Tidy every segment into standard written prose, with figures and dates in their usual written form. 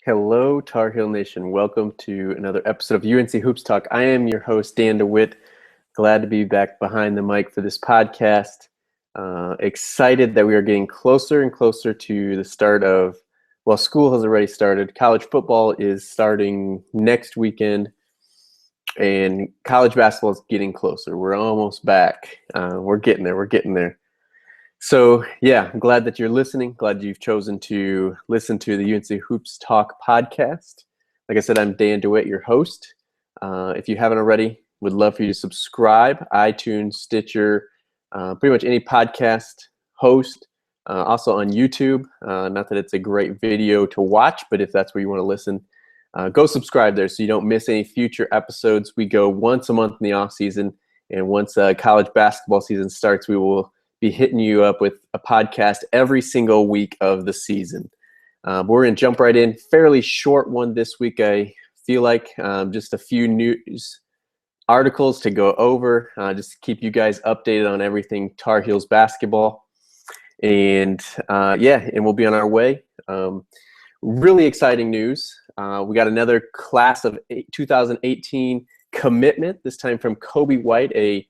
Hello, Tar Heel Nation. Welcome to another episode of UNC Hoops Talk. I am your host, Dan DeWitt. Glad to be back behind the mic for this podcast. Excited that we are getting closer and closer to the start of, well, school has already started. College football is starting next weekend, and college basketball is getting closer. We're almost back. We're getting there. We're getting there. So, yeah, I'm glad that you're listening. Glad you've chosen to listen to the UNC Hoops Talk podcast. Like I said, I'm Dan DeWitt, your host. If you haven't already, would love for you to subscribe, iTunes, Stitcher, pretty much any podcast host. Also on YouTube. Not that it's a great video to watch, but if that's where you want to listen, go subscribe there so you don't miss any future episodes. We go once a month in the off season, and once college basketball season starts, we will be hitting you up with a podcast every single week of the season. We're going to jump right in. Fairly short one this week, I feel like. Just a few news articles to go over, just to keep you guys updated on everything Tar Heels basketball. And and we'll be on our way. Really exciting news. We got another class of 2018 commitment, this time from Coby White, a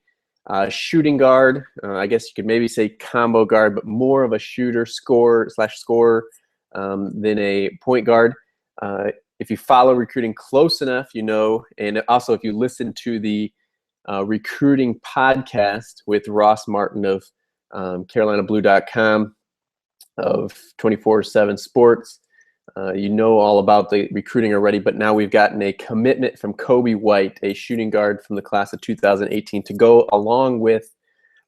shooting guard. I guess you could maybe say combo guard, but more of a shooter, scorer than a point guard. If you follow recruiting close enough, you know, and also if you listen to the recruiting podcast with Ross Martin of CarolinaBlue.com, of 24/7 Sports, you know all about the recruiting already, but now we've gotten a commitment from Coby White, a shooting guard from the class of 2018, to go along with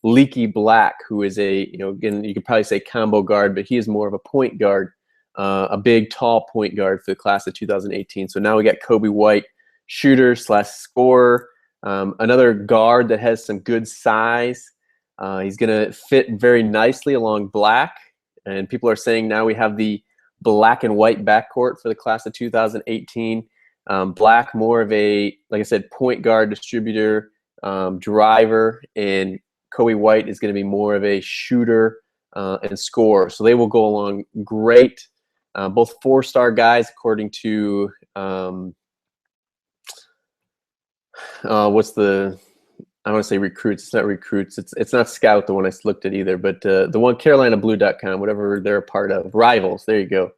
Leaky Black, who is again, you could probably say combo guard, but he is more of a point guard, a big, tall point guard for the class of 2018. So now we got Coby White, shooter/scorer, another guard that has some good size. He's going to fit very nicely along Black, and people are saying now we have the black and white backcourt for the class of 2018. Black, more of a, like I said, point guard, distributor, driver, and Coby White is going to be more of a shooter and scorer. So they will go along great. Both four-star guys, according to I want to say recruits. It's not recruits. It's not Scout, the one I looked at either, but the one CarolinaBlue.com, whatever they're a part of. Rivals, there you go.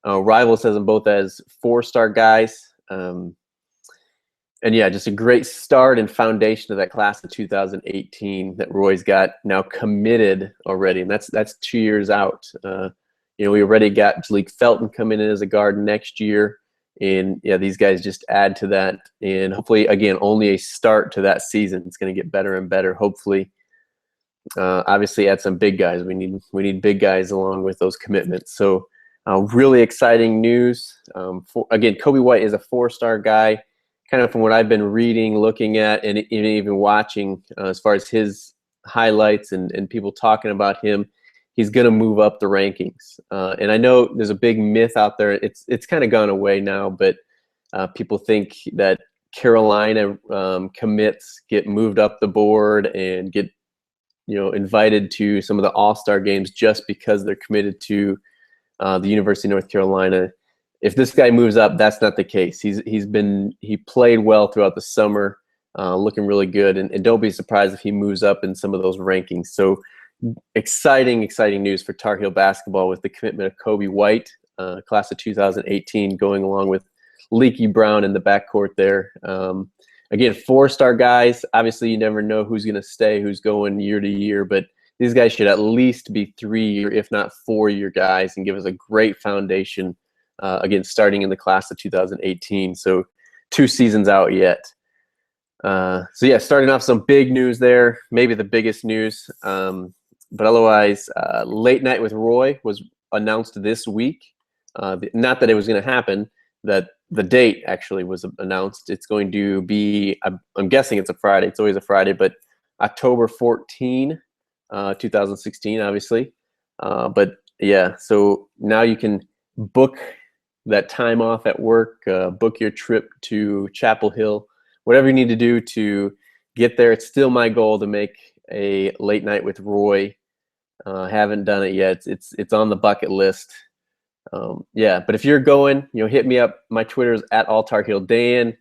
Rivals has them both as four-star guys. And yeah, just a great start and foundation of that class of 2018 that Roy's got now committed already, and that's 2 years out. We already got Jalik Felton coming in as a guard next year. And yeah, these guys just add to that, and hopefully, again, only a start to that season. It's going to get better and better. Hopefully, obviously, add some big guys. We need big guys along with those commitments. So, really exciting news. Again, Coby White is a four-star guy. Kind of from what I've been reading, looking at, and even watching, as far as his highlights and people talking about him. He's going to move up the rankings. And I know there's a big myth out there. It's kind of gone away now, but people think that Carolina commits get moved up the board and get invited to some of the all-star games just because they're committed to the University of North Carolina. If this guy moves up, that's not the case. He played well throughout the summer, looking really good. And don't be surprised if he moves up in some of those rankings. So exciting news for Tar Heel basketball with the commitment of Coby White, class of 2018, going along with Leaky Brown in the backcourt there. Again, four-star guys. Obviously, you never know who's going to stay, who's going year to year, but these guys should at least be 3-year, if not 4-year guys, and give us a great foundation, again, starting in the class of 2018. So 2 seasons out yet. Starting off some big news there, maybe the biggest news. But otherwise, Late Night with Roy was announced this week. Not that it was going to happen, that the date actually was announced. It's going to be, I'm guessing it's a Friday. It's always a Friday, but October 14, 2016, obviously. But yeah, so now you can book that time off at work, book your trip to Chapel Hill, whatever you need to do to get there. It's still my goal to make a Late Night with Roy. Haven't done it yet. It's on the bucket list. Yeah, but if you're going, hit me up. My Twitter is at alltarheeldan.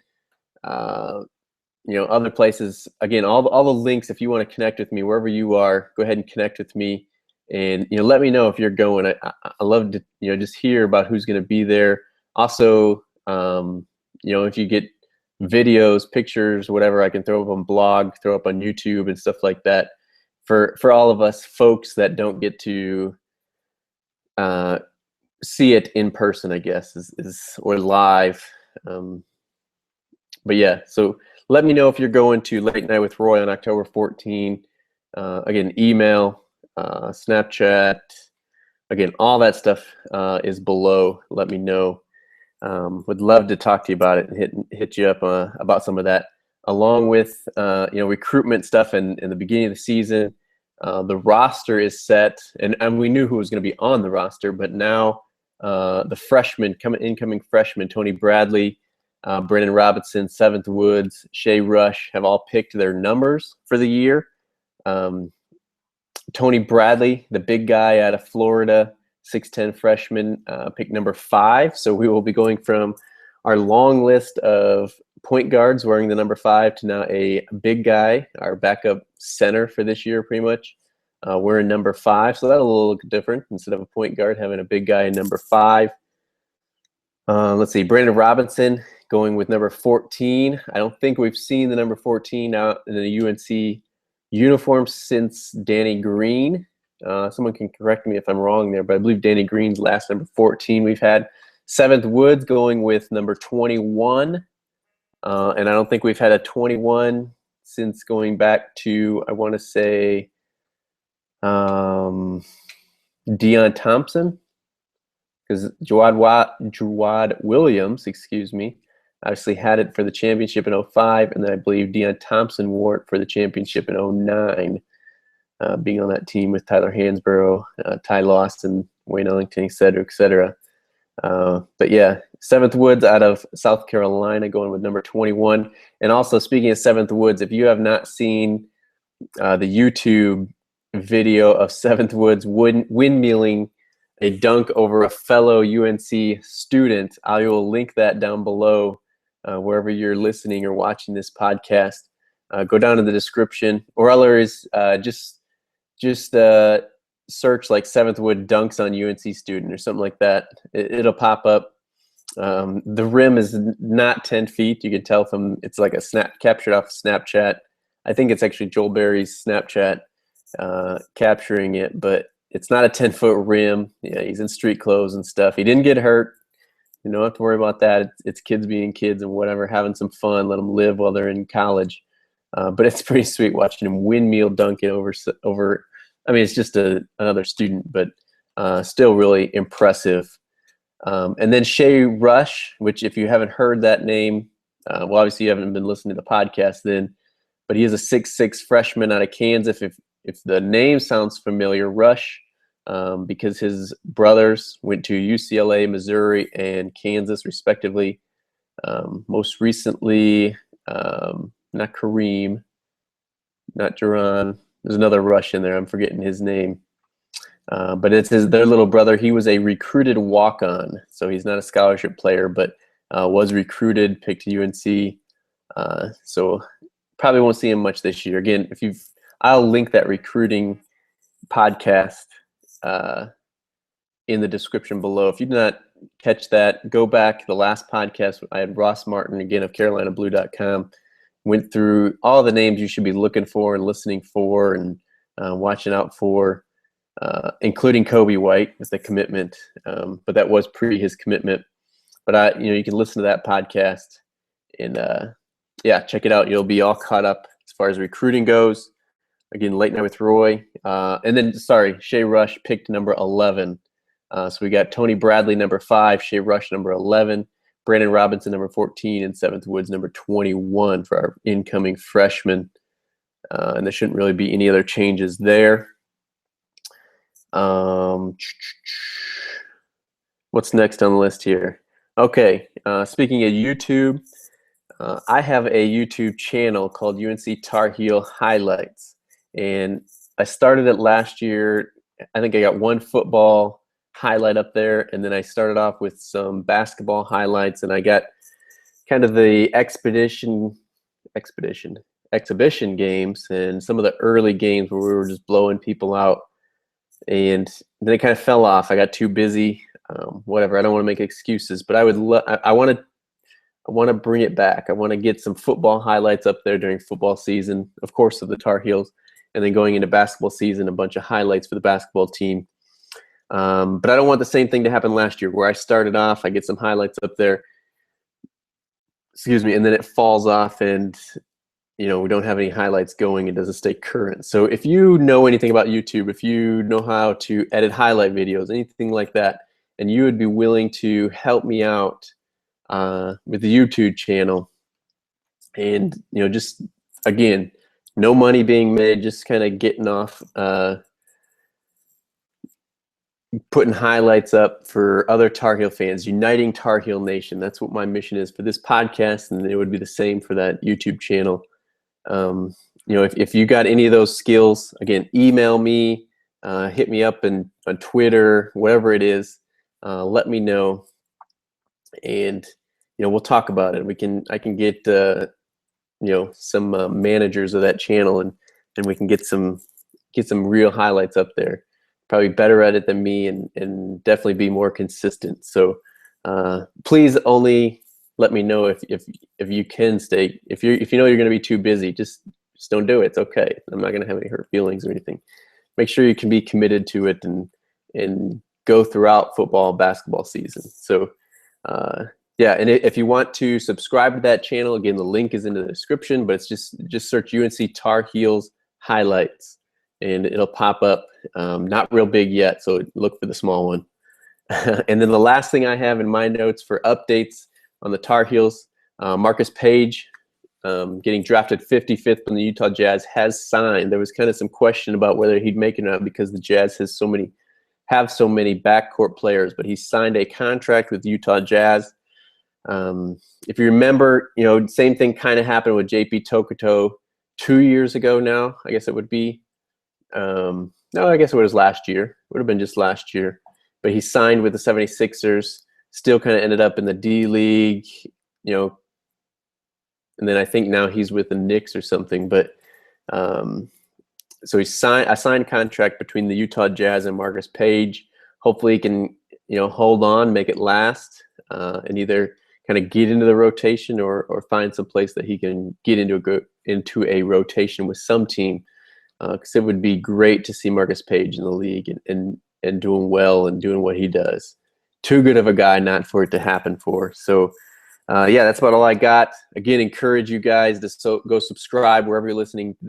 Other places, again, all the links, if you want to connect with me wherever you are, go ahead and connect with me, and let me know if you're going. I love to just hear about who's going to be there. Also, if you get videos, pictures, whatever, I can throw up on blog, throw up on YouTube and stuff like that for all of us folks that don't get to see it in person, I guess, is or live. But yeah, so let me know if you're going to Late Night with Roy on October 14. Again, email, Snapchat, again, all that stuff is below. Let me know. Would love to talk to you about it and hit you up about some of that, along with recruitment stuff in the beginning of the season. The roster is set, and we knew who was going to be on the roster, but now the freshmen, incoming freshmen, Tony Bradley, Brandon Robinson, Seventh Woods, Shea Rush have all picked their numbers for the year. Tony Bradley, the big guy out of Florida, 6'10" freshman, picked number 5. So we will be going from our long list of point guards wearing the number 5 to now a big guy, our backup center for this year, pretty much. Wearing number 5, so that'll look different. Instead of a point guard, having a big guy in number 5. Let's see, Brandon Robinson going with number 14. I don't think we've seen the number 14 out in the UNC uniform since Danny Green. Someone can correct me if I'm wrong there, but I believe Danny Green's last number 14 we've had. Seventh Woods going with number 21. And I don't think we've had a 21 since going back to, I want to say, Deion Thompson. Because Jawad Williams, obviously had it for the championship in 05, and then I believe Deion Thompson wore it for the championship in 09, being on that team with Tyler Hansborough, Ty Lawson, Wayne Ellington, et cetera. But yeah, Seventh Woods out of South Carolina going with number 21. And also, speaking of Seventh Woods, if you have not seen the YouTube video of Seventh Woods windmilling a dunk over a fellow UNC student, I will link that down below wherever you're listening or watching this podcast. Go down to the description, or otherwise just search like Seventh Wood dunks on UNC student or something like that. It'll pop up. The rim is not 10 feet. You can tell from it's like a snap captured off Snapchat. I think it's actually Joel Berry's Snapchat capturing it, but it's not a 10-foot rim. Yeah, he's in street clothes and stuff. He didn't get hurt. You don't have to worry about that. It's kids being kids and whatever, having some fun. Let them live while they're in college. But it's pretty sweet watching him windmill dunk it over. I mean, it's just another student, but still really impressive. And then Shea Rush, which if you haven't heard that name, well, obviously you haven't been listening to the podcast then, but he is a 6'6" freshman out of Kansas. If the name sounds familiar, Rush, because his brothers went to UCLA, Missouri, and Kansas, respectively. Most recently, not Kareem, not Jerron. There's another Rush in there. I'm forgetting his name. But it's their little brother. He was a recruited walk-on, so he's not a scholarship player, but was recruited, picked to UNC. So probably won't see him much this year. Again, I'll link that recruiting podcast in the description below. If you did not catch that, go back. The last podcast, I had Ross Martin, again, of CarolinaBlue.com, went through all the names you should be looking for and listening for and watching out for, including Coby White as the commitment. But that was pre his commitment. But you can listen to that podcast and check it out. You'll be all caught up as far as recruiting goes. Again, Late Night with Roy. And then, Shea Rush picked number 11. So we got Tony Bradley, number 5, Shea Rush, number 11, Brandon Robinson, number 14, and Seventh Woods, number 21 for our incoming freshmen. And there shouldn't really be any other changes there. What's next on the list here? Okay, speaking of YouTube, I have a YouTube channel called UNC Tar Heel Highlights. And I started it last year. I think I got one football highlight up there, and then I started off with some basketball highlights, and I got kind of the exhibition games and some of the early games where we were just blowing people out, and then it kind of fell off. I got too busy. Whatever. I don't want to make excuses, but I want to bring it back. I want to get some football highlights up there during football season, of course, of the Tar Heels, and then going into basketball season, a bunch of highlights for the basketball team. But I don't want the same thing to happen last year, where I started off, I get some highlights up there, and then it falls off, and we don't have any highlights going. It doesn't stay current. So if you know anything about YouTube, if you know how to edit highlight videos, anything like that, and you would be willing to help me out with the YouTube channel, and just again, no money being made, just kind of getting off, putting highlights up for other Tar Heel fans, uniting Tar Heel Nation. That's what my mission is for this podcast, and it would be the same for that YouTube channel. If you got any of those skills, again, email me, hit me up on Twitter, whatever it is. Let me know, and we'll talk about it. I can get some managers of that channel, and we can get some real highlights up there. Probably better at it than me, and definitely be more consistent. So please only let me know if you can stay. If you know you're going to be too busy, just don't do it. It's okay. I'm not going to have any hurt feelings or anything. Make sure you can be committed to it and go throughout football, basketball season. So yeah, and if you want to subscribe to that channel, again, the link is in the description, but it's just search UNC Tar Heels highlights, and it'll pop up. Not real big yet, so look for the small one. And then the last thing I have in my notes for updates on the Tar Heels, Marcus Paige, getting drafted 55th from the Utah Jazz, has signed. There was kind of some question about whether he'd make it or not because the Jazz have so many backcourt players, but he signed a contract with Utah Jazz. If you remember, same thing kind of happened with JP Tokoto 2 years ago now. I guess it would be. No, I guess it was last year. It would have been just last year. But he signed with the 76ers, still kind of ended up in the D League, and then I think now he's with the Knicks or something. But so a signed contract between the Utah Jazz and Marcus Paige. Hopefully he can, hold on, make it last, and either kind of get into the rotation or find some place that he can get into a rotation with some team. Because it would be great to see Marcus Paige in the league and doing well and doing what he does. Too good of a guy not for it to happen for. So, yeah, that's about all I got. Again, encourage you guys to go subscribe wherever you're listening to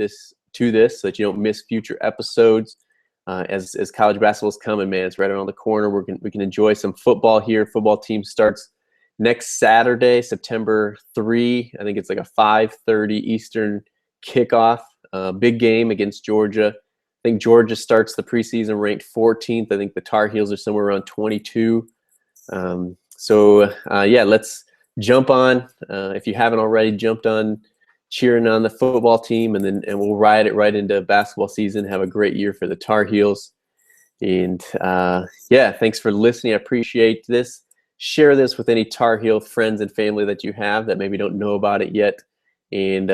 this so that you don't miss future episodes. As college basketball is coming, man, it's right around the corner. We can enjoy some football here. Football team starts next Saturday, September 3. I think it's like a 5:30 Eastern kickoff. Big game against Georgia. I think Georgia starts the preseason ranked 14th. I think the Tar Heels are somewhere around 22. Yeah, let's jump on. If you haven't already, jumped on cheering on the football team, and we'll ride it right into basketball season. Have a great year for the Tar Heels. And yeah, thanks for listening. I appreciate this. Share this with any Tar Heel friends and family that you have that maybe don't know about it yet. And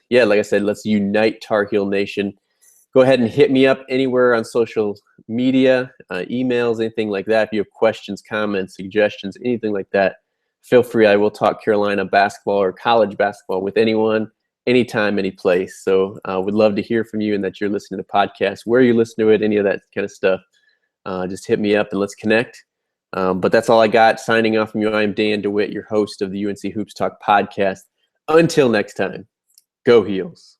yeah, like I said, let's unite Tar Heel Nation. Go ahead and hit me up anywhere on social media, emails, anything like that. If you have questions, comments, suggestions, anything like that, feel free. I will talk Carolina basketball or college basketball with anyone, anytime, any place. So would love to hear from you and that you're listening to the podcast, where you listen to it, any of that kind of stuff. Just hit me up and let's connect. But that's all I got. Signing off from you, I'm Dan DeWitt, your host of the UNC Hoops Talk podcast. Until next time, go Heels.